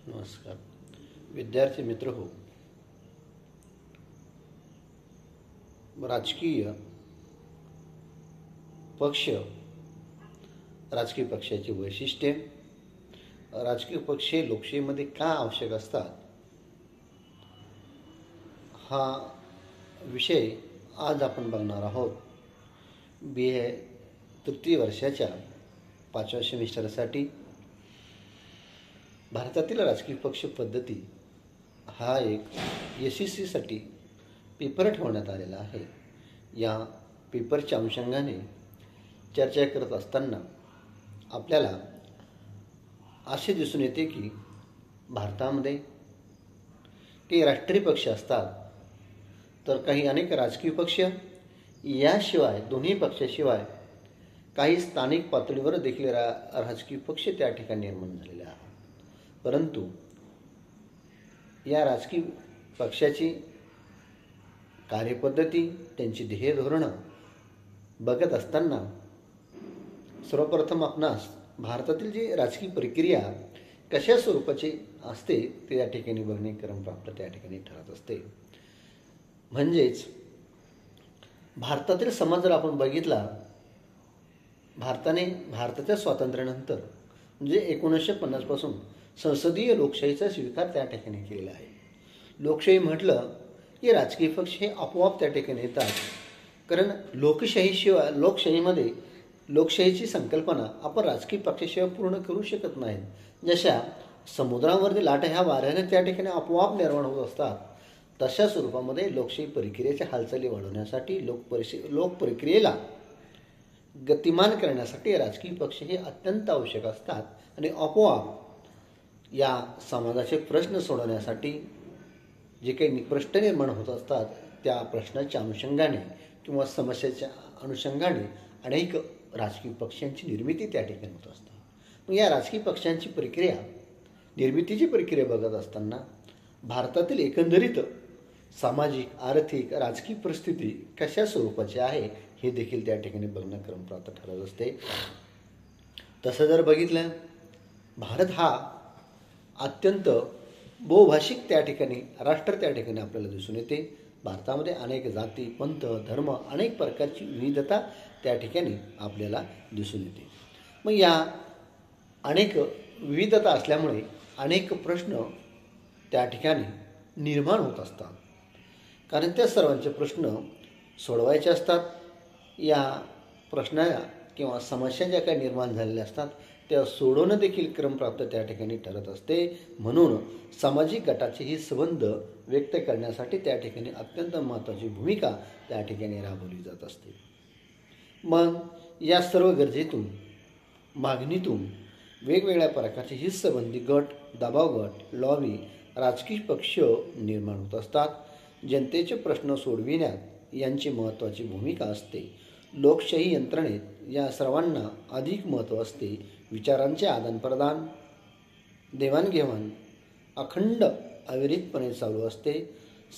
नमस्कार विद्यार्थी मित्र हो. राजकीय पक्ष, राजकीय पक्षाची वैशिष्ट्ये, राजकीय पक्ष लोकशाहीमध्ये का आवश्यक असतात, हा विषय आज आपण बघणार आहोत. BA तृतीय वर्षाच्या 5व्या सेमिस्टरसाठी भारतातील राजकीय पक्ष पद्धती हा एक SECसाठी पेपर ठेवण्यात आलेला आहे. या पेपरच्या अनुषंगाने चर्चा करत असताना आपल्याला असे दिसून येते की भारतामध्ये काही राष्ट्रीय पक्ष असतात, तर काही अनेक राजकीय पक्ष, याशिवाय दोन्ही पक्षाशिवाय काही स्थानिक पातळीवर देखील राजकीय पक्ष त्या ठिकाणी निर्माण झालेले आहेत. परंतु या राजकीय पक्षाची कार्यपद्धती, त्यांची ध्येय धोरणं बघत असताना सर्वप्रथम आपणास भारतातील जी राजकीय प्रक्रिया कशा स्वरूपाची असते ते या ठिकाणी बघणे क्रमप्राप्त त्या ठिकाणी ठरत असते. म्हणजेच भारतातील समाज जर आपण बघितला, भारताच्या स्वातंत्र्यानंतर म्हणजे 1950 पासून संसदीय लोकशाहीचा स्वीकार त्या ठिकाणी केलेला आहे. लोकशाही म्हटलं की राजकीय पक्ष हे आपोआप त्या ठिकाणी येतात, कारण लोकशाहीमध्ये लोकशाहीची संकल्पना आपण राजकीय पक्षाशिवाय पूर्ण करू शकत नाही. जशा समुद्रावरती लाटा ह्या वाऱ्याने त्या ठिकाणी आपोआप निर्माण होत असतात, तशा स्वरूपामध्ये लोकशाही प्रक्रियेच्या हालचाली वाढवण्यासाठी, लोक प्रक्रियेला गतिमान करण्यासाठी राजकीय पक्ष हे अत्यंत आवश्यक असतात. आणि आपोआप या समाजाचे प्रश्न सोडवण्यासाठी जे काही प्रश्न निर्माण होत असतात, त्या प्रश्नाच्या अनुषंगाने किंवा समस्याच्या अनुषंगाने अनेक राजकीय पक्षांची निर्मिती त्या ठिकाणी होत असते. मग या राजकीय पक्षांची प्रक्रिया, निर्मितीची प्रक्रिया बघत असताना भारतातील एकंदरीत सामाजिक, आर्थिक, राजकीय परिस्थिती कशा स्वरूपाची आहे हे देखील त्या ठिकाणी बघणं क्रमप्राप्त ठरत असते. तसं जर बघितलं, भारत हा अत्यंत बहुभाषिक त्या ठिकाणी राष्ट्र त्या ठिकाणी आपल्याला दिसून येते. भारतामध्ये अनेक जाती, पंथ, धर्म, अनेक प्रकारची विविधता त्या ठिकाणी आपल्याला दिसून येते. मग या अनेक विविधता असल्यामुळे अनेक प्रश्न त्या ठिकाणी निर्माण होत असतात, कारण त्या सर्वांचे प्रश्न सोडवायचे असतात. या प्रश्नाला किंवा समस्या ज्या काही निर्माण झालेल्या असतात त्या सोडवणं देखील क्रमप्राप्त त्या ठिकाणी ठरत असते. म्हणून सामाजिक गटाचे ही संबंध व्यक्त करण्यासाठी त्या ठिकाणी अत्यंत महत्त्वाची भूमिका त्या ठिकाणी राबवली जात असते. मग या सर्व गरजेतून, मागणीतून वेगवेगळ्या प्रकारचे हितसंबंधी गट, दबाव गट, लॉबी, राजकीय पक्ष निर्माण होत असतात. जनतेचे प्रश्न सोडविण्यात यांची महत्त्वाची भूमिका असते. लोकशाही यंत्रणेत या सर्वांना अधिक महत्त्व असते. विचारांचे आदानप्रदान, देवाणघेवाण अखंड अविरतपणे चालू असते.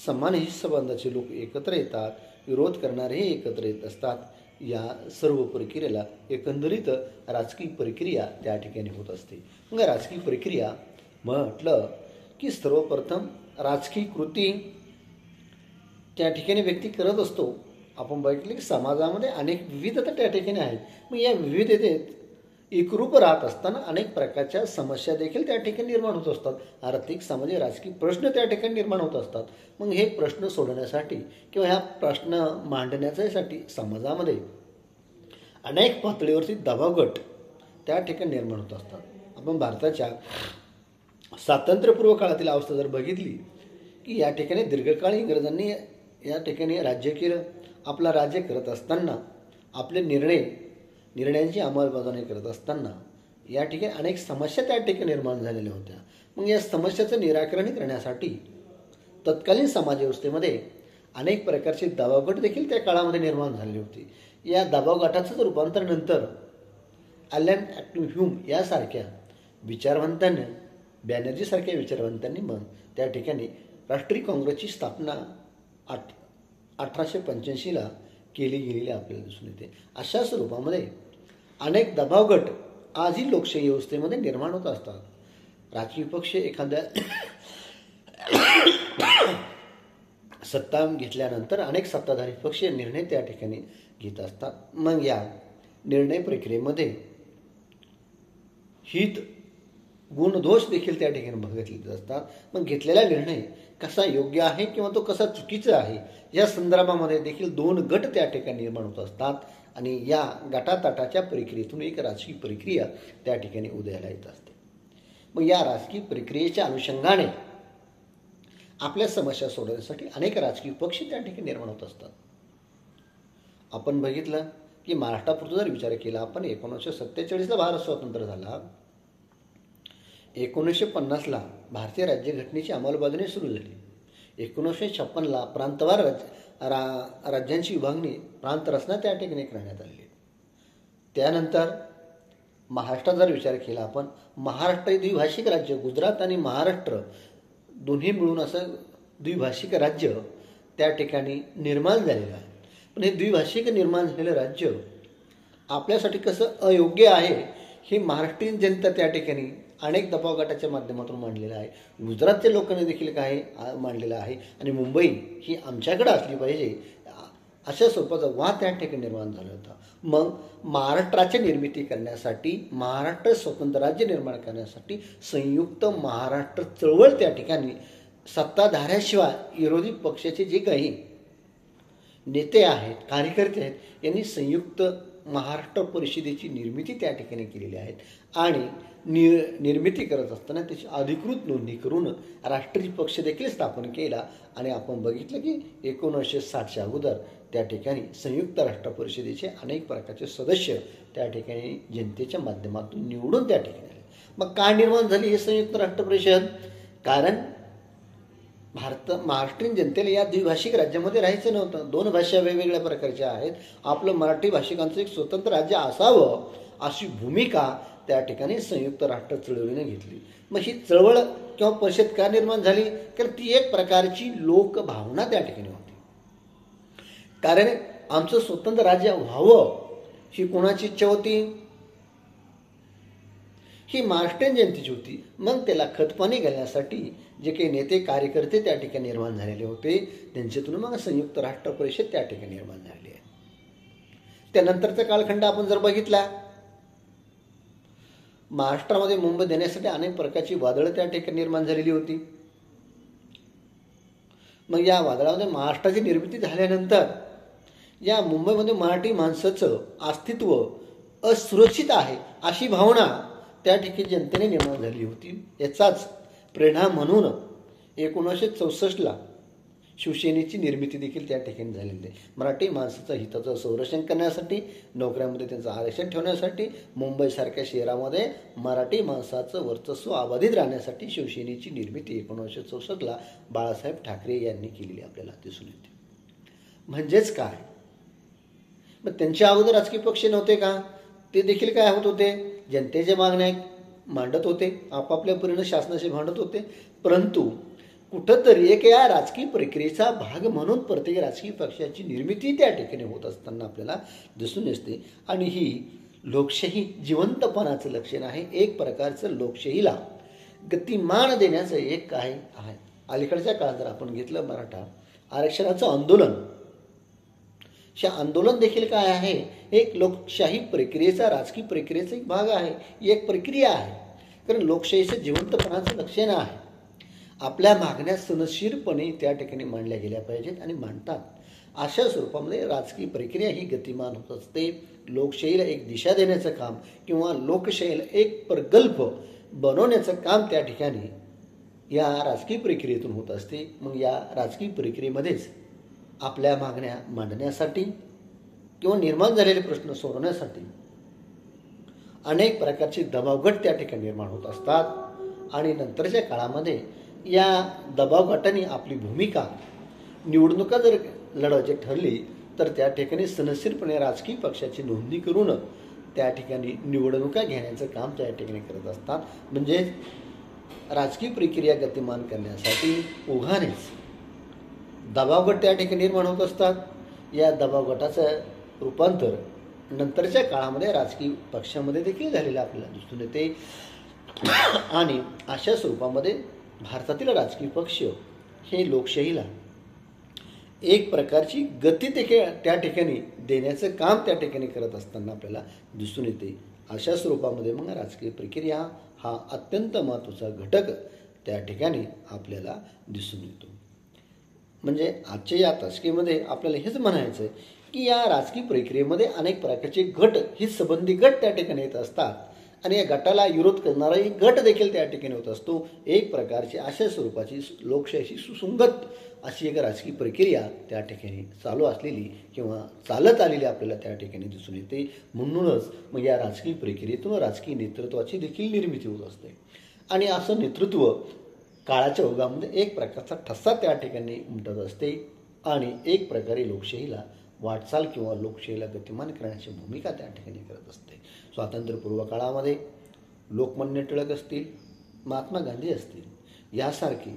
समान हितसंबंधाचे लोक एकत्र येतात, विरोध करणारेही एकत्र येत असतात. या सर्व प्रक्रियेला एकंदरीत राजकीय प्रक्रिया त्या ठिकाणी होत असते. मग राजकीय प्रक्रिया म्हटलं की सर्वप्रथम राजकीय कृती त्या ठिकाणी व्यक्ती करत असतो. आपण बघितले की समाजामध्ये अनेक विविधता त्या ठिकाणी आहेत. मग या विविधतेत एकरूप राहत असताना अनेक प्रकारच्या समस्या देखील त्या ठिकाणी निर्माण होत असतात. आर्थिक, सामाजिक, राजकीय प्रश्न त्या ठिकाणी निर्माण होत असतात. मग हे प्रश्न सोडवण्यासाठी किंवा ह्या प्रश्न मांडण्यासाठी समाजामध्ये अनेक पातळीवरती दबाव गट त्या ठिकाणी निर्माण होत असतात. आपण भारताच्या स्वातंत्र्यपूर्व काळातील अवस्था जर बघितली की या ठिकाणी दीर्घकाळ इंग्रजांनी या ठिकाणी राज्य केलं. आपला राज्य करत असताना आपले निर्णयांची अंमलबजावणी करत असताना या ठिकाणी अनेक समस्या त्या ठिकाणी निर्माण झालेल्या होत्या. मग या समस्याचं निराकरण करण्यासाठी तत्कालीन समाजव्यवस्थेमध्ये अनेक प्रकारचे दबावगट देखील त्या काळामध्ये निर्माण झालेले होते. या दबावगटाचं रूपांतर नंतर ॲलन ह्यूम यासारख्या विचारवंतांनी, बॅनर्जीसारख्या विचारवंतांनी मग त्या ठिकाणी राष्ट्रीय काँग्रेसची स्थापना 1885ला केली गेलेली आपल्याला दिसून येते. अशा स्वरूपामध्ये अनेक दबावगट आजही लोकशाही व्यवस्थेमध्ये निर्माण होत असतात. राजकीय पक्ष एखाद्या सत्ता घेतल्यानंतर अनेक सत्ताधारी पक्ष निर्णय त्या ठिकाणी घेत असतात. मग या निर्णय प्रक्रियेमध्ये हित गुणदोष देखील त्या ठिकाणी बघितले असतात. मग घेतलेला निर्णय कसा योग्य आहे किंवा तो कसा चुकीचा आहे या संदर्भामध्ये देखील दोन गट त्या ठिकाणी निर्माण होत असतात आणि या गटातटाच्या प्रक्रियेतून एक राजकीय प्रक्रिया त्या ठिकाणी उदयाला येत असते. मग या राजकीय प्रक्रियेच्या अनुषंगाने आपल्या समस्या सोडवण्यासाठी अनेक राजकीय पक्ष त्या ठिकाणी निर्माण होत असतात. आपण बघितलं की महाराष्ट्रापुरता जर विचार केला आपण 1947ला भारत स्वतंत्र झाला. 1950ला भारतीय राज्यघटनेची अंमलबजावणी सुरू झाली. 1956ला प्रांतवार राज्यांची विभागणी प्रांत रचना त्या ठिकाणी करण्यात आली. त्यानंतर महाराष्ट्रात जर विचार केला आपण महाराष्ट्र हे द्विभाषिक राज्य, गुजरात आणि महाराष्ट्र दोन्ही मिळून असं द्विभाषिक राज्य त्या ठिकाणी निर्माण झालेलं आहे. पण हे द्विभाषिक निर्माण झालेलं राज्य आपल्यासाठी कसं अयोग्य आहे हे महाराष्ट्रीयन जनता त्या ठिकाणी अनेक दबाव गटाच्या माध्यमातून मांडलेलं आहे. गुजरातच्या लोकांनी देखील काय मांडलेलं आहे आणि मुंबई ही आमच्याकडे असली पाहिजे अशा स्वरूपाचा वाद त्या ठिकाणी निर्माण झाला होता. मग महाराष्ट्राची निर्मिती करण्यासाठी, महाराष्ट्र स्वतंत्र राज्य निर्माण करण्यासाठी संयुक्त महाराष्ट्र चळवळ त्या ठिकाणी सत्ताधाऱ्याशिवाय विरोधी पक्षाचे जे काही नेते आहेत, कार्यकर्ते आहेत यांनी संयुक्त महाराष्ट्र परिषदेची निर्मिती त्या ठिकाणी केलेली आहे आणि निर्मिती करत असताना त्याची अधिकृत नोंदणी करून राष्ट्रीय पक्ष देखील स्थापन केला. आणि आपण बघितलं की 1960च्या अगोदर त्या ठिकाणी संयुक्त राष्ट्र परिषदेचे अनेक प्रकारचे सदस्य त्या ठिकाणी जनतेच्या माध्यमातून निवडून त्या ठिकाणी आले. मग काय निर्माण झाली हे संयुक्त राष्ट्र परिषद? कारण महाराष्ट्रीयन जनतेला या द्विभाषिक राज्यामध्ये राहायचं नव्हतं. दोन भाषा वेगवेगळ्या प्रकारच्या आहेत. आपलं मराठी भाषिकांचं एक स्वतंत्र राज्य असावं अशी भूमिका त्या ठिकाणी संयुक्त राष्ट्र चळवळीने घेतली. मग ही चळवळ किंवा परिषद का निर्माण झाली? तर ती एक प्रकारची लोकभावना त्या ठिकाणी होती. कारण आमचं स्वतंत्र राज्य व्हावं ही कोणाची इच्छा होती? ही महाराष्ट्रीयन जनतेची होती. मग त्याला खतपाणी घालण्यासाठी जे काही नेते कार्यकर्ते त्या ठिकाणी निर्माण झालेले होते त्यांच्यातून मग संयुक्त राष्ट्र परिषद त्या ठिकाणी निर्माण झाली आहे. त्यानंतरचा कालखंड आपण जर बघितला, महाराष्ट्रामध्ये मुंबई देण्यासाठी अनेक प्रकारची वादळं त्या ठिकाणी निर्माण झालेली होती. मग या वादळामध्ये महाराष्ट्राची निर्मिती झाल्यानंतर या मुंबईमध्ये मराठी माणसाचं अस्तित्व असुरक्षित आहे अशी भावना त्या ठिकाणी जनतेने निर्माण झाली होती. याचाच परिणाम म्हणून 1964ला शिवसेनेची निर्मिती देखील त्या ठिकाणी झालेली आहे. मराठी माणसाचं हिताचं संरक्षण करण्यासाठी, नोकऱ्यांमध्ये त्यांचं आरक्षण ठेवण्यासाठी, मुंबईसारख्या शहरामध्ये मराठी माणसाचं वर्चस्व अबाधित राहण्यासाठी शिवसेनेची निर्मिती 1964ला बाळासाहेब ठाकरे यांनी केलेली आपल्याला दिसून येते. म्हणजेच काय? मग त्यांच्या अगोदर राजकीय पक्ष नव्हते का? ते देखील काय होत होते? जनतेच्या मागण्या मांडत होते, आपापल्या परीने शासनाशी भांडत होते. परंतु कुठंतरी एक या राजकीय प्रक्रियेचा भाग म्हणून प्रत्येक राजकीय पक्षाची निर्मिती त्या ठिकाणी होत असताना आपल्याला दिसून येते. आणि ही लोकशाही जिवंतपणाचं लक्षण आहे. एक प्रकारचं लोकशाहीला गतिमान देण्याचं एक काय आहे. अलीकडच्या काळात जर आपण घेतलं मराठा आरक्षणाचं आंदोलन, हे आंदोलन देखील काय आहे? एक लोकशाही प्रक्रियेचा, राजकीय प्रक्रियेचा एक भाग आहे, एक प्रक्रिया आहे. कारण लोकशाहीचं जिवंतपणाचं लक्षण आहे. आपल्या मागण्या सनशीरपणे त्या ठिकाणी मांडल्या गेल्या पाहिजेत आणि मांडतात. अशा स्वरूपामध्ये राजकीय प्रक्रिया ही गतिमान होत असते. लोकशाहीला एक दिशा देण्याचं काम किंवा लोकशाहीला एक प्रगल्भ बनवण्याचं काम त्या ठिकाणी या राजकीय प्रक्रियेतून होत असते. मग या राजकीय प्रक्रियेमध्येच आपल्या मागण्या मांडण्यासाठी किंवा निर्माण झालेले प्रश्न सोडवण्यासाठी अनेक प्रकारचे दबावगट त्या ठिकाणी निर्माण होत असतात. आणि नंतरच्या काळामध्ये या दबाव गटांनी आपली भूमिका निवडणुका जर लढवायची ठरली तर त्या ठिकाणी सनसीरपणे राजकीय पक्षाची नोंदणी करून त्या ठिकाणी निवडणुका घेण्याचं काम त्या ठिकाणी करत असतात. म्हणजे राजकीय प्रक्रिया गतिमान करण्यासाठी ओघानेच दबावगट त्या ठिकाणी निर्माण होत असतात. या दबावगटाचं रूपांतर नंतरच्या काळामध्ये राजकीय पक्षामध्ये देखील झालेलं आपल्याला दिसून येते. आणि अशा स्वरूपामध्ये भारतातील राजकीय पक्ष हे लोकशाहीला एक प्रकारची गती त्या ठिकाणी देण्याचं काम त्या ठिकाणी करत असताना आपल्याला दिसून येते. अशा स्वरूपामध्ये मग राजकीय प्रक्रिया हा अत्यंत महत्त्वाचा घटक त्या ठिकाणी आपल्याला दिसून येतो. म्हणजे आजच्या या तासिकेमध्ये आपल्याला हेच म्हणायचं आहे की या राजकीय प्रक्रियेमध्ये अनेक प्रकारचे गट हे संबंधी गट त्या ठिकाणी येत असतात आणि या गटाला विरोध करणाराही गट देखील त्या ठिकाणी होत असतो. एक प्रकारची अशा स्वरूपाची लोकशाहीशी सुसंगत अशी एक राजकीय प्रक्रिया त्या ठिकाणी चालू असलेली किंवा चालत आलेली आपल्याला त्या ठिकाणी दिसून येते. म्हणूनच मग या राजकीय प्रक्रियेतून राजकीय नेतृत्वाची देखील निर्मिती होत असते आणि असं नेतृत्व काळाच्या ओघामध्ये एक प्रकारचा ठसा त्या ठिकाणी उमटत असते आणि एक प्रकारे लोकशाहीला वाटचाल किंवा लोकशाहीला गतिमान करण्याची भूमिका त्या ठिकाणी करत असते. स्वातंत्र्यपूर्व काळामध्ये लोकमान्य टिळक असतील, महात्मा गांधी असतील यासारखी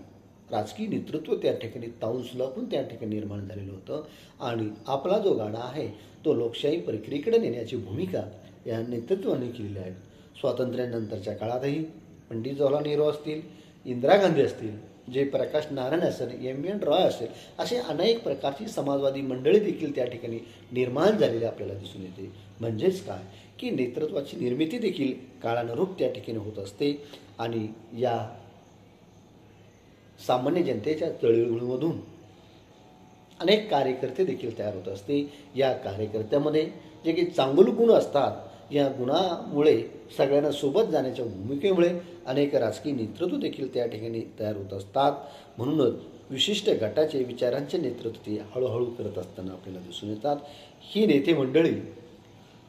राजकीय नेतृत्व त्या ठिकाणी ताऊन सुलापून त्या ठिकाणी निर्माण झालेलं होतं आणि आपला जो गाडा आहे तो लोकशाही प्रक्रियेकडे नेण्याची भूमिका या नेतृत्वाने केलेली आहे. स्वातंत्र्यानंतरच्या काळातही पंडित जवाहरलाल नेहरू असतील, इंदिरा गांधी असतील, जयप्रकाश नारायण असेल, एम रॉय असेल, असे अनेक प्रकारची समाजवादी मंडळी देखील त्या ठिकाणी निर्माण झालेली आपल्याला दिसून येते. म्हणजेच काय की नेतृत्वाची निर्मिती देखील काळानुरूप त्या ठिकाणी होत असते आणि या सामान्य जनतेच्या चळवळीमधून अनेक कार्यकर्ते देखील तयार होत असते. या कार्यकर्त्यामध्ये जे काही चांगले गुण असतात या गुणामुळे सगळ्यांना सोबत जाण्याच्या भूमिकेमुळे अनेक राजकीय नेतृत्व देखील त्या ठिकाणी तयार होत असतात. म्हणूनच विशिष्ट गटाचे विचारांचे नेतृत्व ते हळूहळू करत असताना आपल्याला दिसून येतात. ही नेते मंडळी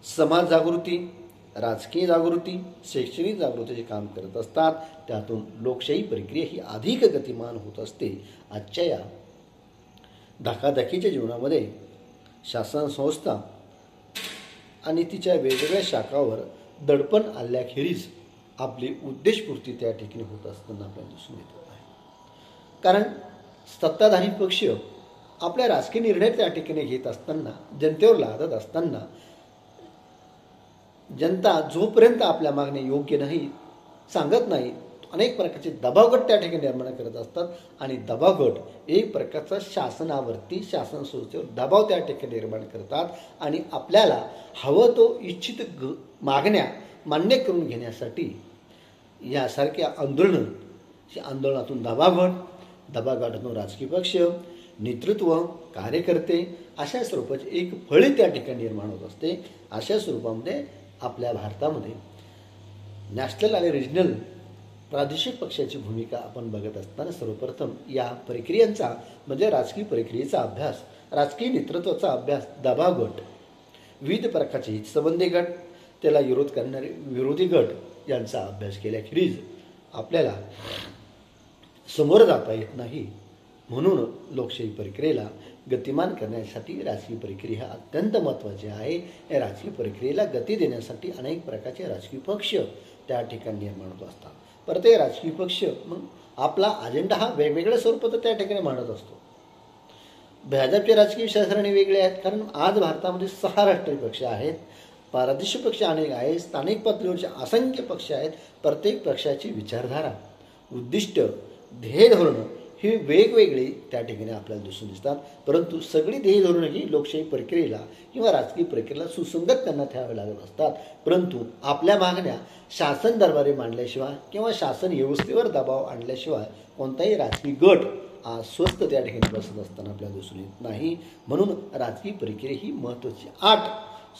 समाज जागृती, राजकीय जागृती, शैक्षणिक जागृतीचे काम करत असतात. त्यातून लोकशाही प्रक्रिया ही अधिक गतिमान होत असते. आजच्या या धकाधकीच्या जीवनामध्ये शासन संस्था आणि तिच्या वेगवेगळ्या शाखावर दडपण आल्याखेरीज आपली उद्देशपूर्ती त्या ठिकाणी होत असताना आपल्याला दिसून येत आहे. कारण सत्ताधारी पक्ष आपल्या राजकीय निर्णय त्या ठिकाणी घेत असताना, जनतेवर लादत असताना जनता जोपर्यंत आपल्या मागणे योग्य नाही सांगत नाही अनेक प्रकारचे दबावगट त्या ठिकाणी निर्माण करत असतात आणि दबावगट एक प्रकारचा शासनावरती, शासन संस्थेवर दबाव त्या ठिकाणी निर्माण करतात आणि आपल्याला हवं तो इच्छित मागण्या मान्य करून घेण्यासाठी यासारख्या आंदोलनातून दबावगटातून राजकीय पक्ष, नेतृत्व, कार्यकर्ते अशा स्वरूपाची एक फळी त्या ठिकाणी निर्माण होत असते. अशा स्वरूपामध्ये आपल्या भारतामध्ये नॅशनल आणि रिजनल प्रादेशिक पक्षाची भूमिका आपण बघत असताना सर्वप्रथम या प्रक्रियांचा म्हणजे राजकीय प्रक्रियेचा अभ्यास, राजकीय नेतृत्वाचा अभ्यास, दबावगट, विविध प्रकारचे हितसंबंधी गट, त्याला विरोध करणारे विरोधी गट यांचा अभ्यास केल्याखेरीज आपल्याला समोर जाता येत नाही. म्हणून लोकशाही प्रक्रियेला गतिमान करण्यासाठी राजकीय प्रक्रिया अत्यंत महत्त्वाची आहे. या राजकीय प्रक्रियेला गती देण्यासाठी अनेक प्रकारचे राजकीय पक्ष त्या ठिकाणी निर्माण होत असतात. प्रत्येक राजकीय पक्ष मग आपला अजेंडा हा वेगवेगळ्या स्वरूपात त्या ठिकाणी मांडत असतो. भाजपचे राजकीय विचारसरणी वेगळे आहेत कारण आज भारतामध्ये 6 राष्ट्रीय पक्ष आहेत, प्रादेशिक पक्ष अनेक आहेत, स्थानिक पातळीवरचे असंख्य पक्ष आहेत. प्रत्येक पक्षाची विचारधारा, उद्दिष्ट, ध्येय धोरणं ही वेगवेगळी त्या ठिकाणी आपल्याला दिसून दिसतात. परंतु सगळी ध्येय धोरणं ही लोकशाही प्रक्रियेला किंवा राजकीय प्रक्रियेला सुसंगत त्यांना ठेवावे लागत असतात. परंतु आपल्या मागण्या शासन दरबारी मांडल्याशिवाय किंवा शासन व्यवस्थेवर दबाव आणल्याशिवाय कोणताही राजकीय गट अस्वस्थ त्या ठिकाणी बसत असताना आपल्याला दिसून येत नाही. म्हणून राजकीय प्रक्रिया ही महत्त्वाची आट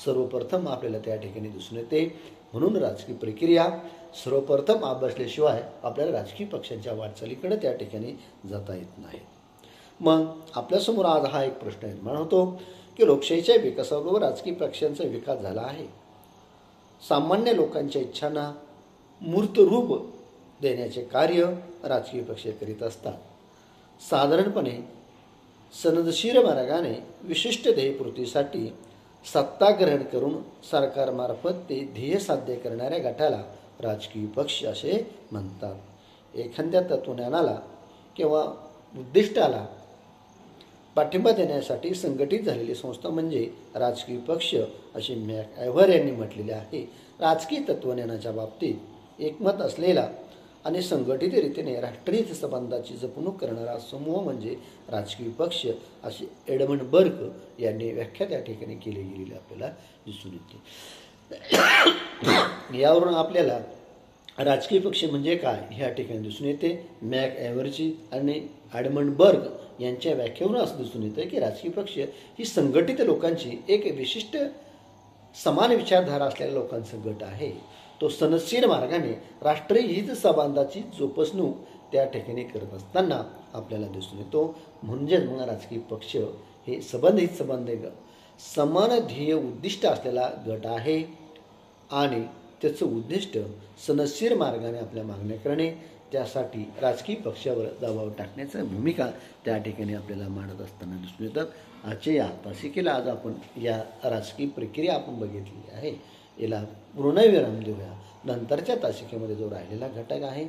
सर्वप्रथम आपल्याला त्या ठिकाणी दिसून येते. म्हणून राजकीय प्रक्रिया सर्वप्रथम अभ्यासल्याशिवाय आपल्याला राजकीय पक्षांच्या वाटचालीकडे त्या ठिकाणी जाता येत नाही. मग आपल्यासमोर आज हा एक प्रश्न निर्माण होतो की लोकशाहीच्या विकासाबरोबर राजकीय पक्षांचा विकास झाला आहे. सामान्य लोकांच्या इच्छांना मूर्त रूप देण्याचे कार्य राजकीय पक्ष करीत असतात. साधारणपणे सनदशीर मार्गाने विशिष्ट ध्येयपूर्तीसाठी सत्ता ग्रहण करून सरकारमार्फत ते ध्येय साध्य करणाऱ्या गटाला राजकीय पक्ष असे म्हणतात. एखाद्या तत्वज्ञानाला किंवा उद्दिष्टाला पाठिंबा देण्यासाठी संघटित झालेली संस्था म्हणजे राजकीय पक्ष असे मॅकआयव्हर यांनी म्हटलेले आहे. राजकीय तत्वज्ञानाच्या बाबतीत एकमत असलेला आणि संघटित रीतीने राष्ट्रीय संबंधाची जपणूक करणारा समूह म्हणजे राजकीय पक्ष, असे एडमंड बर्ग यांनी व्याख्या त्या ठिकाणी केली गेलेली आपल्याला दिसून येते. यावरून आपल्याला राजकीय पक्ष म्हणजे काय ह्या ठिकाणी दिसून येते. मॅक ॲव्हर्जी आणि एडमंड बर्ग यांच्या व्याख्येवरून असं दिसून येतं की राजकीय पक्ष ही संघटित लोकांची एक विशिष्ट समान विचारधारा असलेल्या लोकांचा गट आहे. तो सनदशीर मार्गाने राष्ट्रीय हित संबंधाची जोपासणूक त्या ठिकाणी करत असताना आपल्याला दिसून येतो. म्हणजेच मग राजकीय पक्ष हे हित संबंध समान ध्येय उद्दिष्ट असलेला गट आहे आणि त्याचं उद्दिष्ट सनदशीर मार्गाने आपल्या मागण्या करणे, त्यासाठी राजकीय पक्षावर दबाव टाकण्याची भूमिका त्या ठिकाणी आपल्याला मांडत असताना दिसून येतात. आजच्या या तासिकेला आज आपण या राजकीय प्रक्रिया आपण बघितलेली आहे. याला पूर्णविराम देऊया. नंतरच्या तासिकेमध्ये जो राहिलेला घटक आहे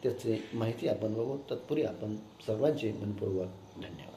त्याची माहिती आपण बघू. तत्पूर्वी आपण सर्वांचे मनपूर्वक धन्यवाद.